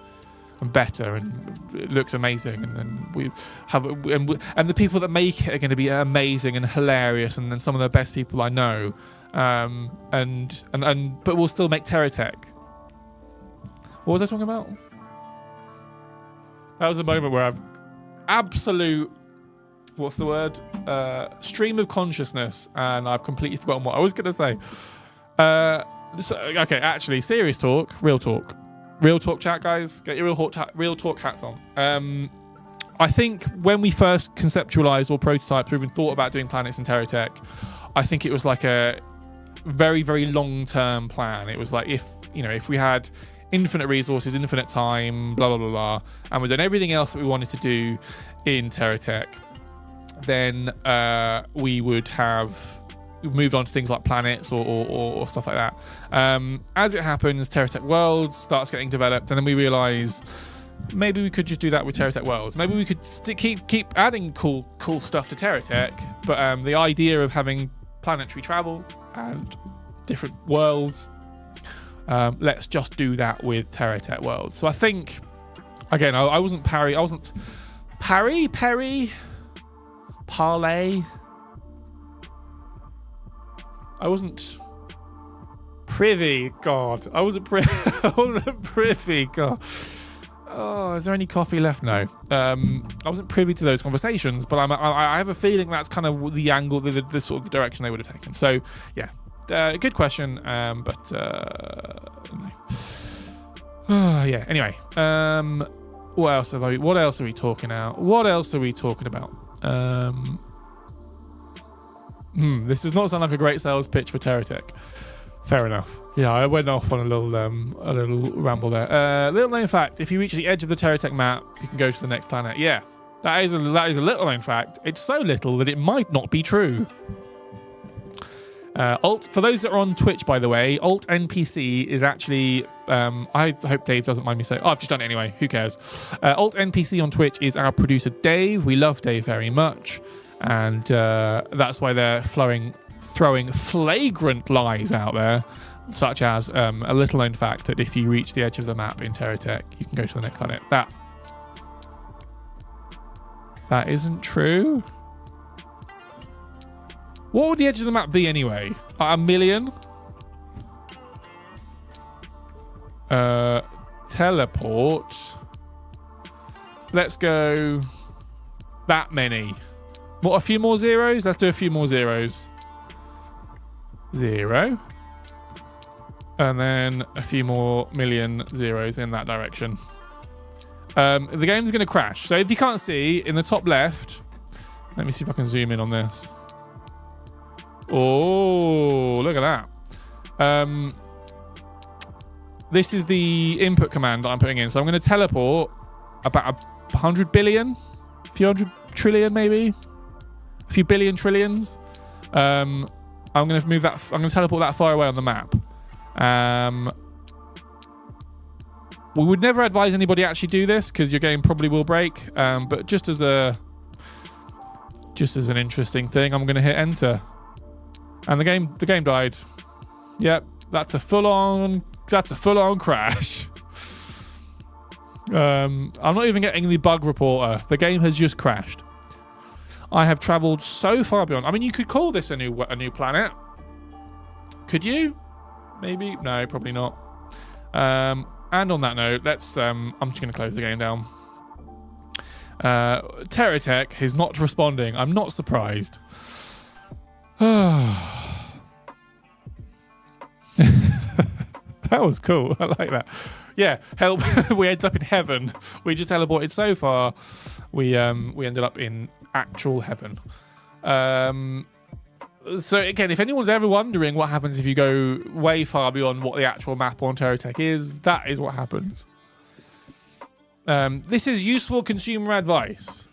Speaker 1: and better, and it looks amazing. And we have, and the people that make it are going to be amazing and hilarious, and then some of the best people I know. But we'll still make TerraTech. What was I talking about? That was a moment where I've absolute, what's the word? Stream of consciousness, and I've completely forgotten what I was going to say. Okay, actually, serious talk, real talk. Real talk chat, guys. Get your real talk hats on. I think when we first conceptualized or prototyped or even thought about doing planets in TerraTech, I think it was like a very, very long-term plan. It was like, if we had infinite resources, infinite time, blah, blah, blah, blah, and we've done everything else that we wanted to do in TerraTech, then we would have moved on to things like planets or stuff like that. As it happens, TerraTech Worlds starts getting developed, and then we realise maybe we could just do that with TerraTech Worlds. Maybe we could keep adding cool stuff to TerraTech, but the idea of having planetary travel and different worlds, let's just do that with TerraTech Worlds. So I think, again, I wasn't Parry, Parlay. I wasn't privy. God, I wasn't privy. God. Oh, is there any coffee left? No. I wasn't privy to those conversations, but I have a feeling that's kind of the angle, the sort of the direction they would have taken. So, yeah, good question. But no. Yeah. Anyway, what else are we talking about? This does not sound like a great sales pitch for TerraTech. Fair enough. Yeah, I went off on a little ramble there. Little known fact: if you reach the edge of the TerraTech map, you can go to the next planet. Yeah, that is a little known fact. It's so little that it might not be true. For those that are on Twitch, by the way, Alt NPC is actually. I hope Dave doesn't mind me saying. Oh, I've just done it anyway. Who cares? Alt NPC on Twitch is our producer Dave. We love Dave very much. And that's why they're throwing flagrant lies out there, such as a little known fact that if you reach the edge of the map in TerraTech, you can go to the next planet. That isn't true. What would the edge of the map be anyway? A million? Teleport. Let's go that many. What, a few more zeros? Let's do a few more zeros. 0. And then a few more million zeros in that direction. The game's going to crash. So if you can't see, in the top left... Let me see if I can zoom in on this. Oh, look at that. This is the input command that I'm putting in. So I'm going to teleport about 100 billion? A few hundred trillion, maybe? A few billion trillions. I'm going to move that. I'm going to teleport that far away on the map. We would never advise anybody actually do this because your game probably will break. But just as an interesting thing, I'm going to hit enter, and the game died. Yep, that's a full on crash. I'm not even getting the bug reporter. The game has just crashed. I have travelled so far beyond. I mean, you could call this a new planet. Could you? Maybe. No, probably not. And on that note, let's. I'm just going to close the game down. TerraTech is not responding. I'm not surprised. That was cool. I like that. Yeah, help. We ended up in heaven. We just teleported so far. We ended up in actual heaven. So again, if anyone's ever wondering what happens if you go way far beyond what the actual map on TerraTech is, that is what happens. This is useful consumer advice.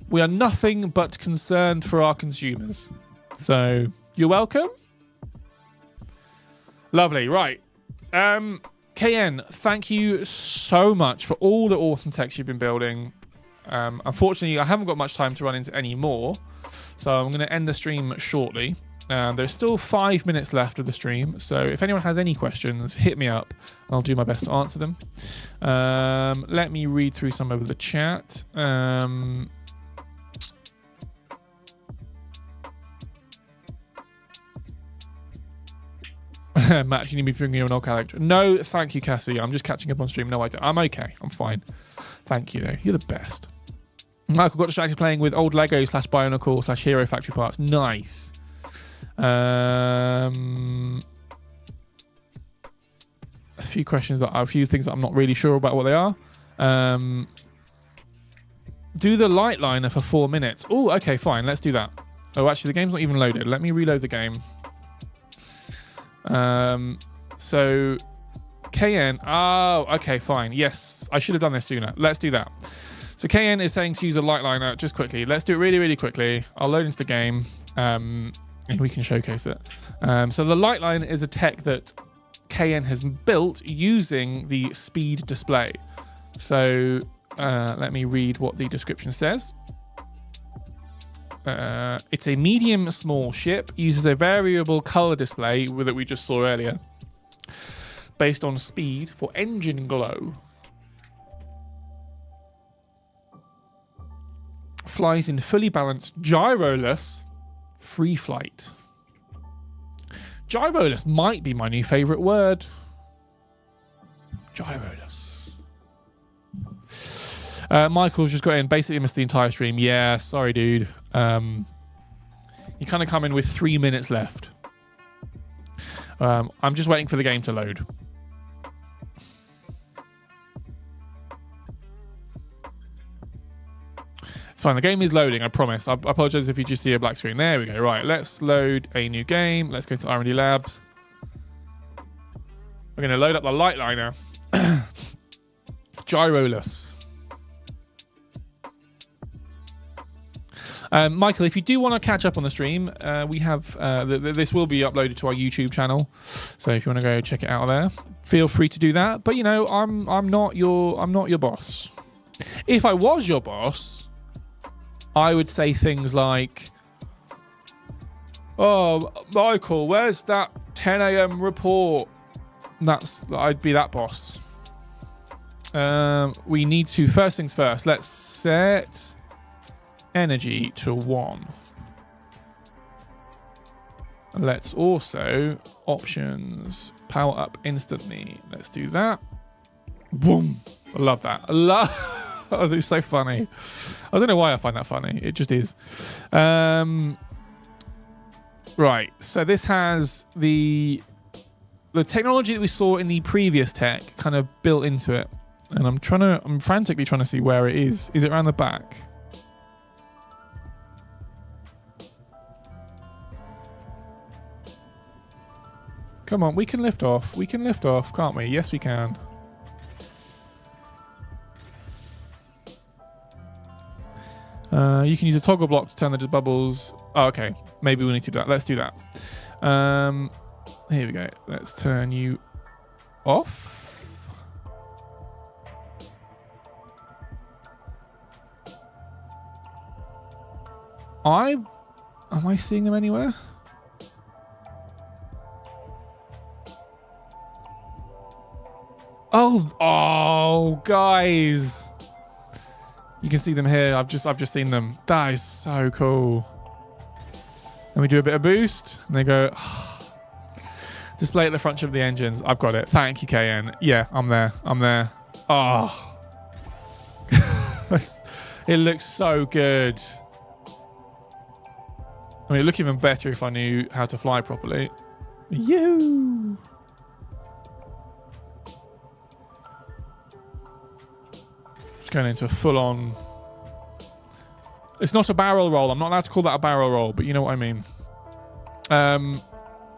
Speaker 1: We are nothing but concerned for our consumers. So you're welcome. Lovely. Right. KN, thank you so much for all the awesome text you've been building. Unfortunately, I haven't got much time to run into any more, so I'm going to end the stream shortly. There's still 5 minutes left of the stream, so if anyone has any questions, hit me up. I'll do my best to answer them. Let me read through some of the chat. Matt, do you need me to bring you an old character? No, thank you, Cassie. I'm just catching up on stream. No, I don't. I'm okay. I'm fine. Thank you, though. You're the best. Michael got distracted playing with old Lego / Bionicle / Hero Factory parts. Nice. A few questions a few things that I'm not really sure about what they are. Do the light liner for 4 minutes. Oh, okay, fine. Let's do that. Oh, actually, the game's not even loaded. Let me reload the game. So KN. Oh, okay, fine. Yes, I should have done this sooner. Let's do that. So KN is saying to use a light liner just quickly. Let's do it really, really quickly. I'll load into the game. And we can showcase it. So the light line is a tech that KN has built using the speed display. So let me read what the description says. It's a medium small ship, uses a variable color display that we just saw earlier, based on speed for engine glow. Flies in fully balanced gyroless free flight. Gyroless might be my new favorite word. Gyroless. Michael's just got in, basically missed the entire stream. Yeah, sorry, dude. You kind of come in with 3 minutes left. I'm just waiting for the game to load. It's fine. The game is loading, I promise. I apologize if you just see a black screen. There we go. Right, let's load a new game. Let's go to R&D Labs. We're going to load up the light liner. Gyroless. Michael, if you do want to catch up on the stream, we have this will be uploaded to our YouTube channel. So if you want to go check it out there, feel free to do that. But you know, I'm not your boss. If I was your boss, I would say things like, "Oh, Michael, where's that 10 a.m. report?" I'd be that boss. We need to, first things first, let's set energy to 1. Let's also options power up instantly. Let's do that. Boom. I love that. Oh, it's so funny. I don't know why I find that funny. It just is. Right. So this has the technology that we saw in the previous tech kind of built into it. And I'm frantically trying to see where it is. Is it around the back? Come on, we can lift off. We can lift off, can't we? Yes, we can. You can use a toggle block to turn the bubbles. Oh, okay. Maybe we need to do that. Let's do that. Here we go. Let's turn you off. Am I seeing them anywhere? Oh, guys. You can see them here. I've just seen them. That is so cool. And we do a bit of boost, and they go. Display at the front of the engines. I've got it. Thank you, KN. Yeah, I'm there. I'm there. Oh. It looks so good. I mean, it'd look even better if I knew how to fly properly. You. Just going into a full-on. It's not a barrel roll. I'm not allowed to call that a barrel roll, but you know what I mean.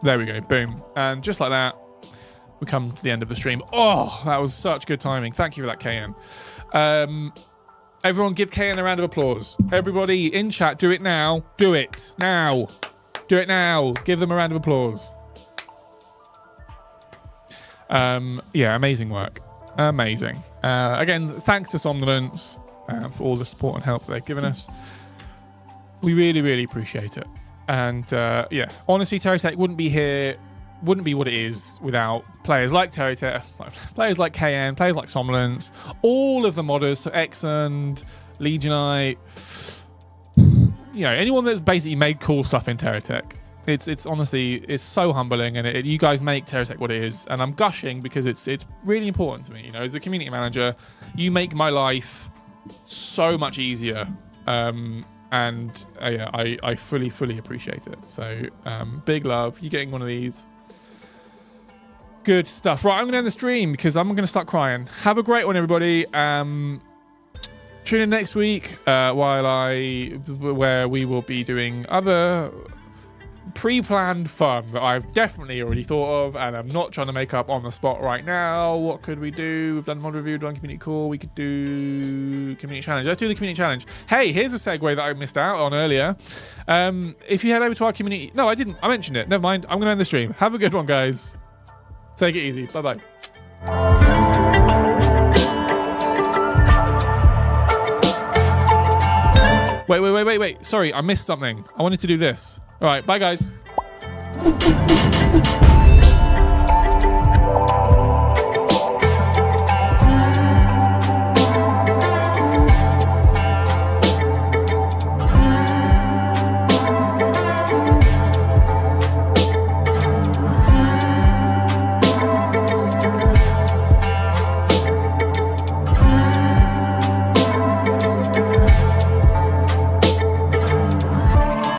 Speaker 1: There we go. Boom. And just like that, we come to the end of the stream. Oh, that was such good timing. Thank you for that, KN. Everyone give KN a round of applause. Everybody in chat, do it now. Do it now. Do it now. Give them a round of applause. Yeah, amazing work. Amazing. Again, thanks to Somnolence. for all the support and help that they've given us. We really, really appreciate it. And yeah, honestly, TerraTech wouldn't be what it is without players like TerraTech, players like KN, players like Somnolence, all of the modders, so Exund, Legionite, anyone that's basically made cool stuff in TerraTech. It's honestly, it's so humbling, and you guys make TerraTech what it is, and I'm gushing because it's really important to me. As a community manager, you make my life so much easier, and yeah, I fully appreciate it. So big love. You're getting one of these. Good stuff. Right, I'm going to end the stream because I'm going to start crying. Have a great one, everybody. Tune in next week where we will be doing other pre-planned fun that I've definitely already thought of, and I'm not trying to make up on the spot right now. What could we do? We've done mod review, done community call. We could do community challenge. Let's do the community challenge. Hey, here's a segue that I missed out on earlier. If you head over to our community, no, I didn't. I mentioned it. Never mind. I'm going to end the stream. Have a good one, guys. Take it easy. Bye-bye. Wait. Sorry, I missed something. I wanted to do this. All right, bye, guys.